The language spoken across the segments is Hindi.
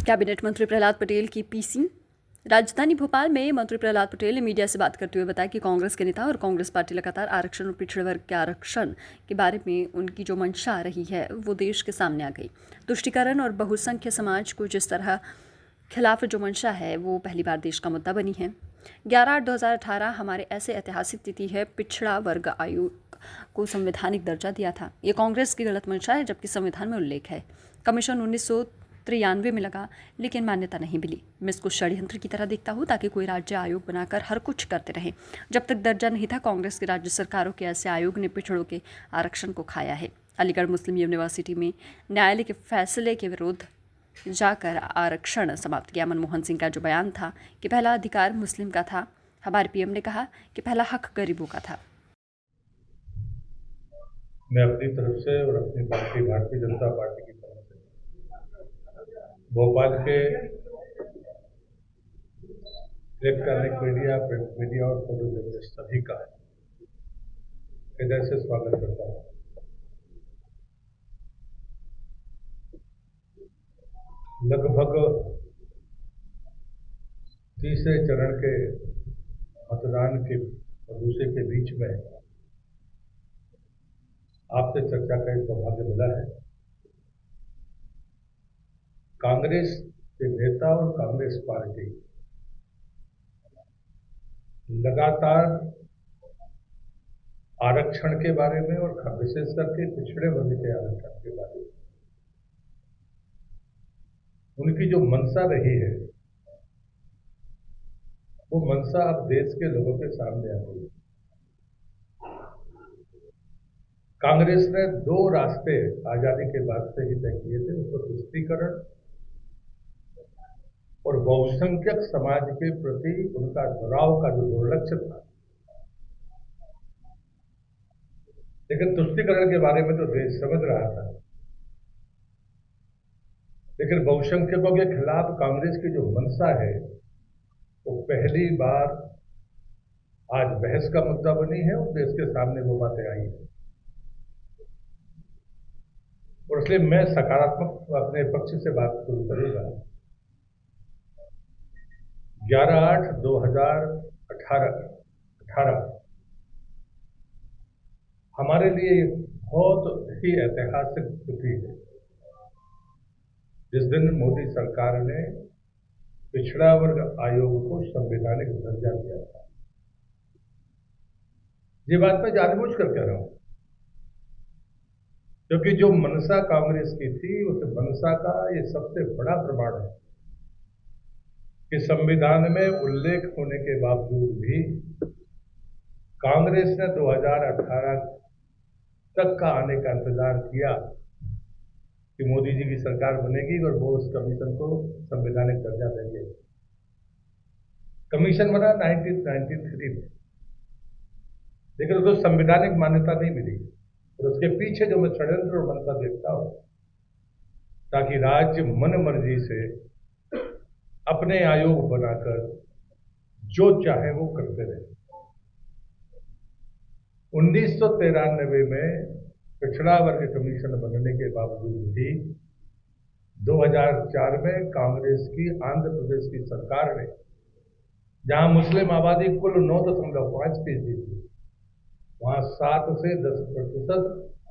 कैबिनेट मंत्री प्रहलाद पटेल की पीसी। राजधानी भोपाल में मंत्री प्रहलाद पटेल ने मीडिया से बात करते हुए बताया कि कांग्रेस के नेता और कांग्रेस पार्टी लगातार आरक्षण और पिछड़े वर्ग के आरक्षण के बारे में उनकी जो मंशा रही है वो देश के सामने आ गई। तुष्टीकरण और बहुसंख्य समाज को जिस तरह खिलाफ जो मंशा है वो पहली बार देश का मुद्दा बनी है। 11/8/2018 हमारे ऐसे ऐतिहासिक तिथि है पिछड़ा वर्ग आयोग को संवैधानिक दर्जा दिया था। ये कांग्रेस की गलत मंशा है, जबकि संविधान में उल्लेख है। कमीशन 1993 में लगा, लेकिन मान्यता नहीं मिली। मैं इसको षड्यंत्र की तरह देखता हूँ ताकि कोई राज्य आयोग बनाकर हर कुछ करते रहे। जब तक दर्जा नहीं था, कांग्रेस की राज्य सरकारों के ऐसे आयोग ने पिछड़ों के आरक्षण को खाया है। अलीगढ़ मुस्लिम यूनिवर्सिटी में न्यायालय के फैसले के विरुद्ध जाकर आरक्षण समाप्त किया। मनमोहन सिंह का जो बयान था कि पहला अधिकार मुस्लिम का था, हमारे पीएम ने कहा कि पहला हक गरीबों का था। मैं अपनी तरफ से और अपनी पार्टी भारतीय जनता पार्टी की तरफ से भोपाल के इलेक्ट्रॉनिक मीडिया, प्रिंट मीडिया और फोटो जर्नलिस्ट सभी का हृदय से स्वागत करता हूँ। लगभग तीसरे चरण के मतदान के और दूसरे के बीच में आपसे चर्चा का एक सौभाग्य मिला है। कांग्रेस के नेता और कांग्रेस पार्टी लगातार आरक्षण के बारे में और विशेष करके पिछड़े वर्ग के आरक्षण के बारे में उनकी जो मंशा रही है वो मंशा अब देश के लोगों के सामने आ गई है। कांग्रेस ने दो रास्ते आजादी के बाद से ही तय किए थे, उसको तुष्टीकरण और बहुसंख्यक समाज के प्रति उनका जुड़ाव का जो दुर्लक्ष्य था। लेकिन तुष्टीकरण के बारे में तो देश समझ रहा था, लेकिन बहुसंख्यकों के खिलाफ कांग्रेस की जो मंशा है वो पहली बार आज बहस का मुद्दा बनी है और देश के सामने वो बातें आई है। और इसलिए मैं सकारात्मक अपने पक्ष से बात शुरू करूंगा। 11/8/2018 हमारे लिए बहुत ही ऐतिहासिक तिथि है, जिस दिन मोदी सरकार ने पिछड़ा वर्ग आयोग को संवैधानिक दर्जा दिया था। ये बात मैं जानबूझकर कह रहा हूं, क्योंकि जो मंशा कांग्रेस की थी उस मंशा का ये सबसे बड़ा प्रमाण है कि संविधान में उल्लेख होने के बावजूद भी कांग्रेस ने 2018 तक का आने का इंतजार किया कि मोदी जी की सरकार बनेगी और वो उस कमीशन को संवैधानिक दर्जा देंगे। कमीशन बना 1993 में, लेकिन उसको संवैधानिक मान्यता नहीं मिली। और उसके पीछे जो मैं षड्यंत्र और मंशा देखता हूं, ताकि राज्य मन मर्जी से अपने आयोग बनाकर जो चाहे वो करते रहे। 1993 में पिछड़ा वर्ग कमीशन बनने के बावजूद भी 2004 में कांग्रेस की आंध्र प्रदेश की सरकार ने, जहां मुस्लिम आबादी कुल 9.5% थी, वहां 7 से 10%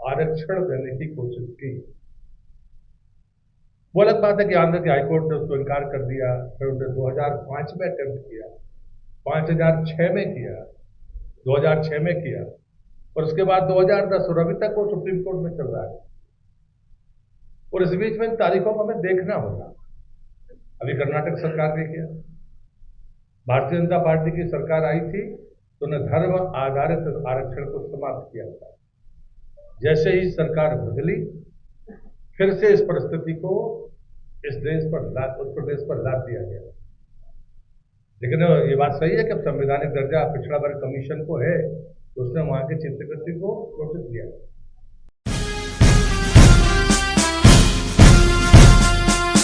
आरक्षण देने की कोशिश की। वो अलग बात है कि आंध्र के हाईकोर्ट ने उसको इनकार कर दिया। फिर उसने 2005 में अटेम्प्ट किया, 2006 में किया, 2006 में किया, और उसके बाद 2010 और अभी तक वो सुप्रीम कोर्ट में चल रहा है। और इस बीच में तारीखों को हमें देखना होगा। अभी कर्नाटक सरकार ने किया, भारतीय जनता पार्टी की सरकार आई थी तो उन्हें धर्म आधारित आरक्षण को समाप्त किया था। जैसे ही सरकार बदली, फिर से इस परिस्थिति को इस देश पर उत्तर प्रदेश पर लाद दिया गया। लेकिन ये बात सही है कि अब संवैधानिक दर्जा पिछड़ा वर्ग कमीशन को है, तो उसने वहां के चीफ सेक्रेटरी को नोटिस दिया।